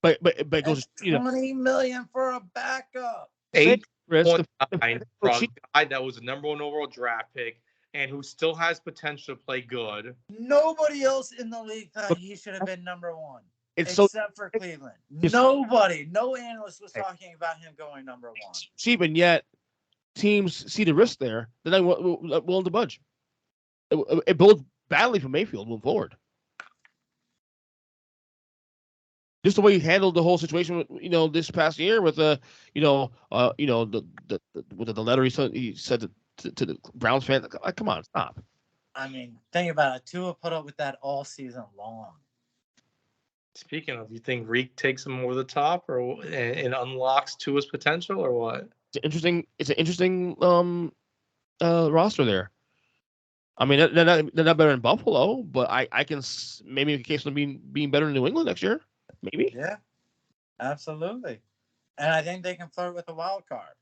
But it goes $20 million for a backup. 8.9 for a guy that was the number 1 overall draft pick and who still has potential to play good. Nobody else in the league thought he should have been number 1. Except for Cleveland. No analyst was talking about him going number 1. Cheap, and yet teams see the risk there. They're not willing to budge. It bodes badly for Mayfield moving forward. Just the way he handled the whole situation, this past year with the letter he said to the Browns fans. Like, come on, stop. I mean, think about it. Tua put up with that all season long. Speaking of, you think Reek takes him over the top and unlocks Tua's potential, or what? It's an interesting roster there. I mean, they're not better than Buffalo, but I can maybe make a case of them being better than New England next year. Maybe. Yeah, absolutely. And I think they can flirt with a wild card.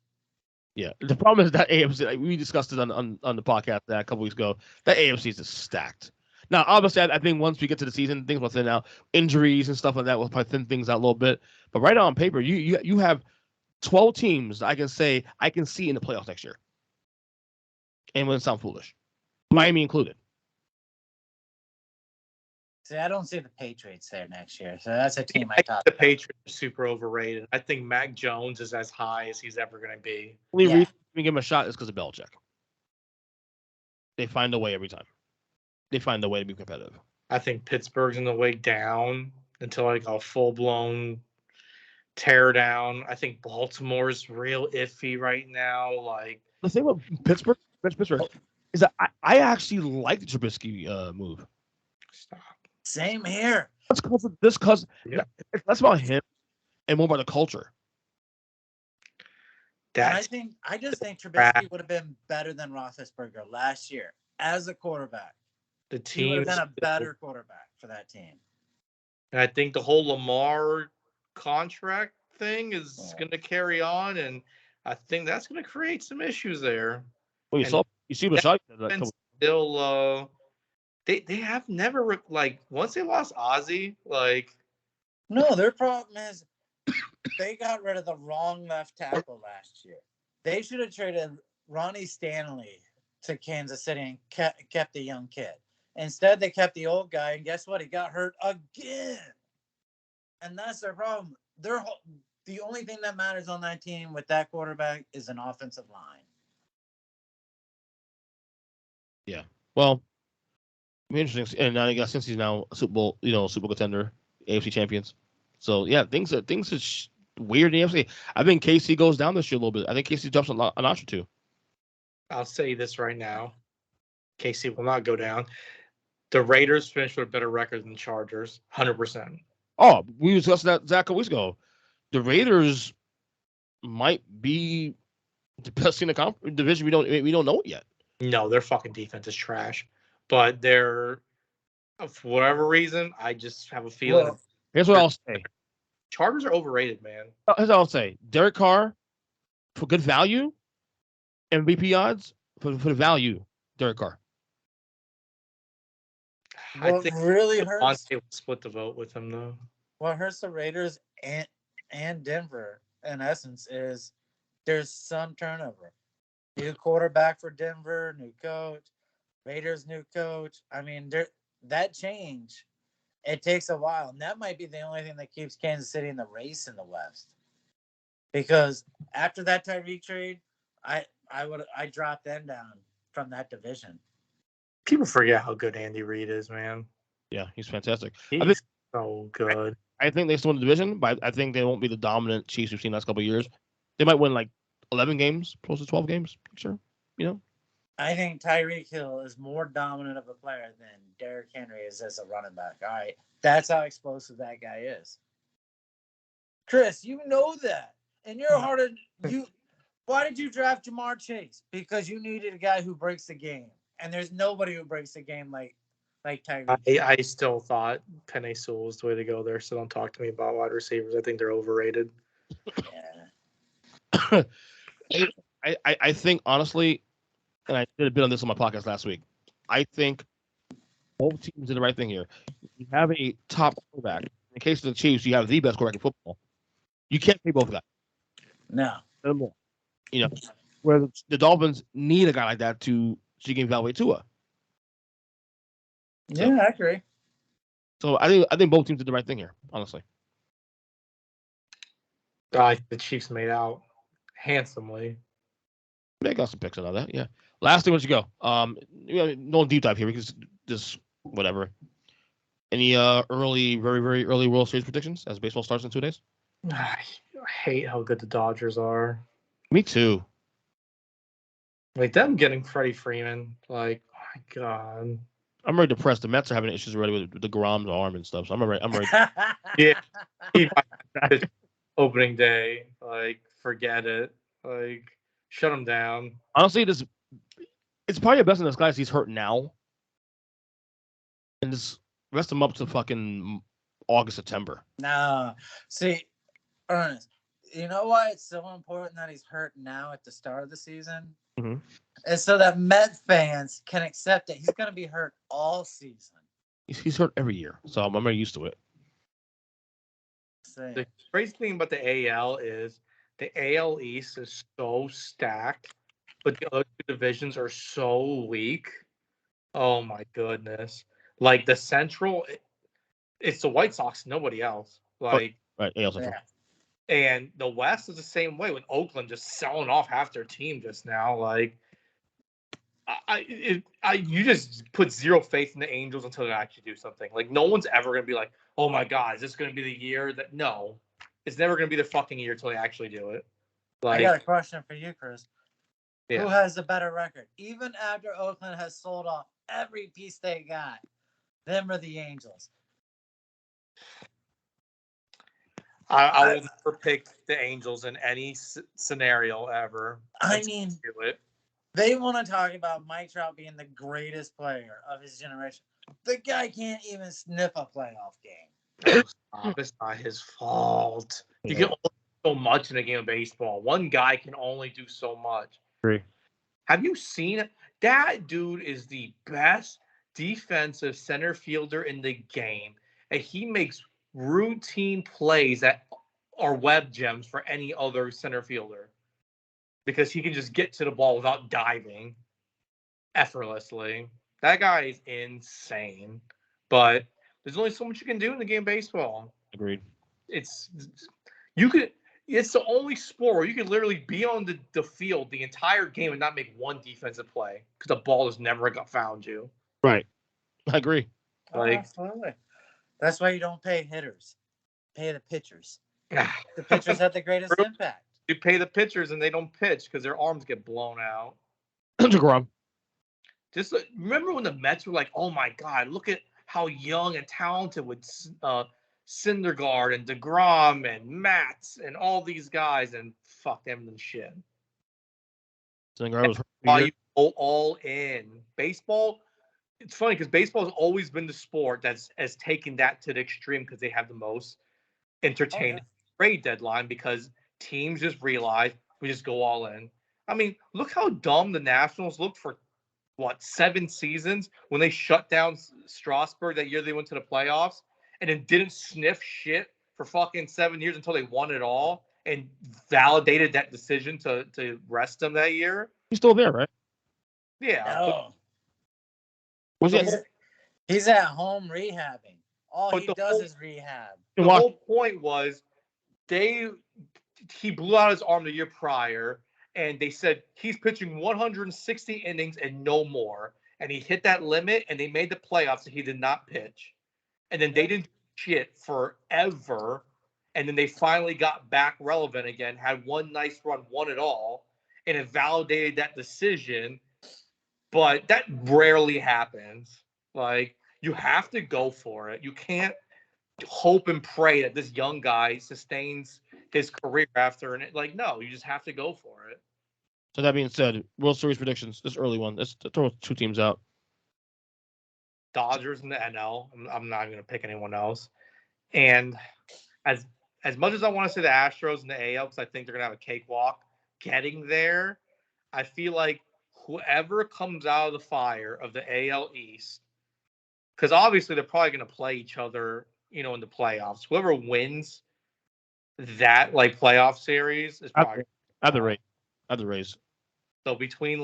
Yeah. The problem is that AFC, like, we discussed it on the podcast a couple weeks ago, that AFC is just stacked. Now, obviously, I think once we get to the season, things will thin out. Injuries and stuff like that will probably thin things out a little bit. But right on paper, you have 12 teams I can say I can see in the playoffs next year. And it wouldn't sound foolish. Miami included. See, I don't see the Patriots there next year, so that's a team I thought. The Patriots are super overrated. I think Mac Jones is as high as he's ever going to be. The only reason we give him a shot is because of Belichick. They find a way every time. They find a way to be competitive. I think Pittsburgh's in the way down until like a full-blown tear down. I think Baltimore's real iffy right now. Like the thing about Pittsburgh is that I actually like the Trubisky move. Stop. Same here. That's because that's about him and more about the culture. I just think Trubisky would have been better than Roethlisberger last year as a quarterback. The team would have been a better quarterback for that team. And I think the whole Lamar contract thing is going to carry on, and I think that's going to create some issues there. Well, you see what shot still. They have never like once they lost Ozzie, like no, their problem is they got rid of the wrong left tackle last year. They should have traded Ronnie Stanley to Kansas City and kept the young kid. Instead, they kept the old guy, and guess what? He got hurt again. And that's their problem. The only thing that matters on that team with that quarterback is an offensive line. Yeah. Well, interesting. And I guess since he's now a Super Bowl contender, AFC champions. So yeah, things are weird in the AFC. I think KC goes down this year a little bit. I think KC jumps a notch or two. I'll say this right now. KC will not go down. The Raiders finished with a better record than the Chargers, 100%. Oh, we discussed that Zach a couple weeks ago. The Raiders might be the best in the division. We don't know it yet. No, their fucking defense is trash. But they're, for whatever reason, I just have a feeling. Well, here's what I'll say. Chargers are overrated, man. Here's what I'll say. Derek Carr, for good value, MVP odds, for the value, Derek Carr. I think really hurts. Devontae will split the vote with him, though. What hurts the Raiders and Denver, in essence, is there's some turnover. New quarterback for Denver, new coach. Raiders, new coach. I mean, that change, it takes a while. And that might be the only thing that keeps Kansas City in the race in the West. Because after that Tyreek trade, I dropped them down from that division. People forget how good Andy Reid is, man. Yeah, he's fantastic. He's so good. I think they still win the division, but I think they won't be the dominant Chiefs we've seen the last couple of years. They might win like 11 games, close to 12 games. Sure, I think Tyreek Hill is more dominant of a player than Derrick Henry is as a running back. All right, that's how explosive that guy is. Kris, you know that. In your heart, why did you draft Jamar Chase? Because you needed a guy who breaks the game. And there's nobody who breaks the game like Tyreek. I still thought Penei Sewell was the way to go there, so don't talk to me about wide receivers. I think they're overrated. Yeah. I think, honestly, and I did a bit on this on my podcast last week, I think both teams did the right thing here. You have a top quarterback. In case of the Chiefs, you have the best quarterback in football. You can't pay both guys. No. More. Where the Dolphins need a guy like that so you can evaluate Tua. Yeah, I agree. So I think both teams did the right thing here, honestly. The Chiefs made out handsomely. They got some picks and all that, yeah. Last thing, once you go. No deep dive here because just whatever. Any early, very, very early World Series predictions as baseball starts in 2 days? I hate how good the Dodgers are. Me too. Like them getting Freddie Freeman, like, oh my God. I'm very depressed. The Mets are having issues already with the Grom's arm and stuff. So I'm ready. Yeah. Opening day, like, forget it. Like, shut them down. Honestly, It's probably the best in disguise he's hurt now. And just rest him up to fucking August, September. No. See, Ernest, you know why it's so important that he's hurt now at the start of the season? Mm-hmm. It's so that Met fans can accept that he's going to be hurt all season. He's hurt every year, so I'm very used to it. The crazy thing about the AL is the AL East is so stacked, but the other two divisions are so weak. Oh my goodness! Like the Central, it's the White Sox, nobody else. Like right, AL Central. Yeah. And the West is the same way with Oakland just selling off half their team just now. Like, you just put zero faith in the Angels until they actually do something. Like, no one's ever going to be like, oh my God, is this going to be the year that? No, it's never going to be the fucking year until they actually do it. Like, I got a question for you, Kris. Yeah. Who has a better record? Even after Oakland has sold off every piece they got, them or the Angels? I will never pick the Angels in any scenario ever. I mean, do it. They want to talk about Mike Trout being the greatest player of his generation. The guy can't even sniff a playoff game. Stop. It's not his fault. You can only do so much in a game of baseball. One guy can only do so much. Agree. Have you seen it? That dude is the best defensive center fielder in the game, and he makes routine plays that are web gems for any other center fielder because he can just get to the ball without diving effortlessly. That guy is insane, but there's only so much you can do in the game of baseball. Agreed. It's the only sport where you can literally be on the field the entire game and not make one defensive play because the ball has never found you. Right. I agree. Like, absolutely. That's why you don't pay hitters. Pay the pitchers. The pitchers have the greatest impact. You pay the pitchers and they don't pitch because their arms get blown out. DeGrom. Just remember when the Mets were like, oh my God, look at how young and talented with Syndergaard and DeGrom and Matz and all these guys, and fuck them and shit. Syndergaard was why you go all in. Baseball, it's funny because baseball has always been the sport that's has taken that to the extreme because they have the most entertaining trade deadline because teams just realize we just go all in. I mean, look how dumb the Nationals looked for, 7 seasons when they shut down Strasburg that year they went to the playoffs and then didn't sniff shit for fucking 7 years until they won it all and validated that decision to rest them that year. He's still there, right? Yeah. No. He's at home rehabbing. All he does is rehab. The whole point was he blew out his arm the year prior, and they said he's pitching 160 innings and no more. And he hit that limit, and they made the playoffs, and he did not pitch. And then they didn't do shit forever. And then they finally got back relevant again, had one nice run, won it all, and it validated that decision. But that rarely happens. Like, you have to go for it. You can't hope and pray that this young guy sustains his career after. And no, you just have to go for it. So that being said, World Series predictions, this early one. Let's throw 2 teams out. Dodgers in the NL. I'm not going to pick anyone else. And as much as I want to say the Astros in the AL, because I think they're going to have a cakewalk getting there, I feel like whoever comes out of the fire of the AL East, because obviously they're probably going to play each other, in the playoffs. Whoever wins that playoff series is probably the Rays. So between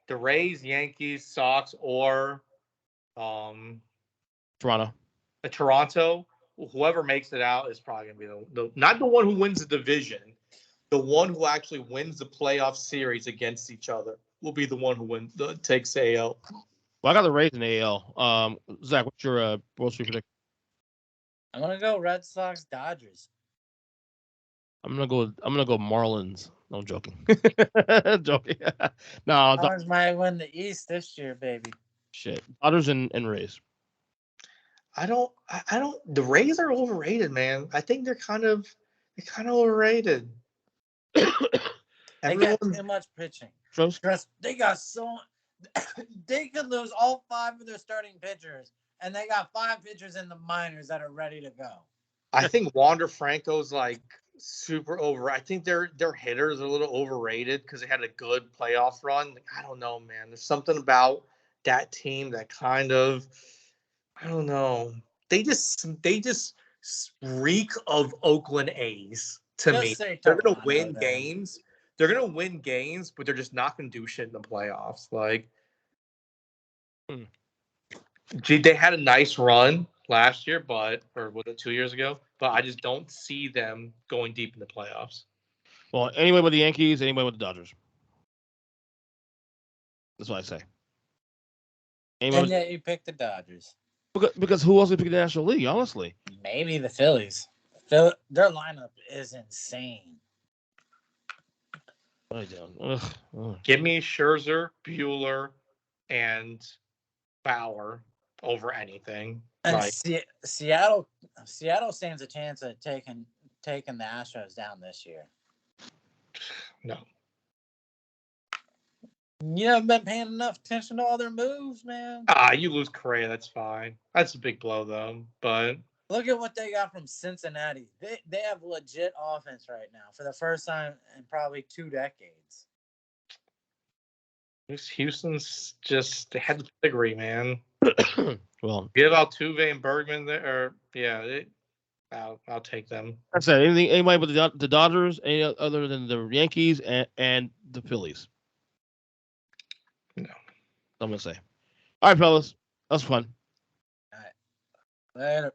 the Rays, Yankees, Sox, or Toronto, whoever makes it out is probably going to be the not the one who wins the division, the one who actually wins the playoff series against each other will be the one who takes AL. Well, I got the Rays in the AL. Zach, what's your World Series prediction? I'm gonna go Red Sox, Dodgers. I'm gonna go Marlins. No, I'm joking. Joking. No, Dodgers might win the East this year, baby. Shit, Dodgers and Rays. I don't. The Rays are overrated, man. I think they're kind of overrated. They got too much pitching. They they could lose all 5 of their starting pitchers, and they got 5 pitchers in the minors that are ready to go. I think Wander Franco's like super over. I think their hitters are a little overrated because they had a good playoff run. Like, I don't know, man. There's something about that team that kind of, I don't know. They just reek of Oakland A's to Just me. say They're gonna Toronto, win then. games. They're gonna win games, but they're just not gonna do shit in the playoffs. Like, gee, they had a nice run last year, or was it 2 years ago? But I just don't see them going deep in the playoffs. Well, anyway with the Yankees, anyway with the Dodgers. That's what I say. And yet you picked the Dodgers. Because who else would pick the National League, honestly? Maybe the Phillies. Their lineup is insane. Give me Scherzer, Bueller, and Bauer over anything. And Like, Seattle stands a chance of taking the Astros down this year. no. You haven't been paying enough attention to all their moves, man. You lose Correa, that's fine. That's a big blow, though. But look at what they got from Cincinnati. They have legit offense right now for the first time in probably 2 decades. Houston's just, they had the pedigree, man. Well, give Altuve and Bergman there, I'll take them. That's it. Anybody but the Dodgers, any other than the Yankees and the Phillies? No. I'm gonna say. All right, fellas, that was fun. All right, later.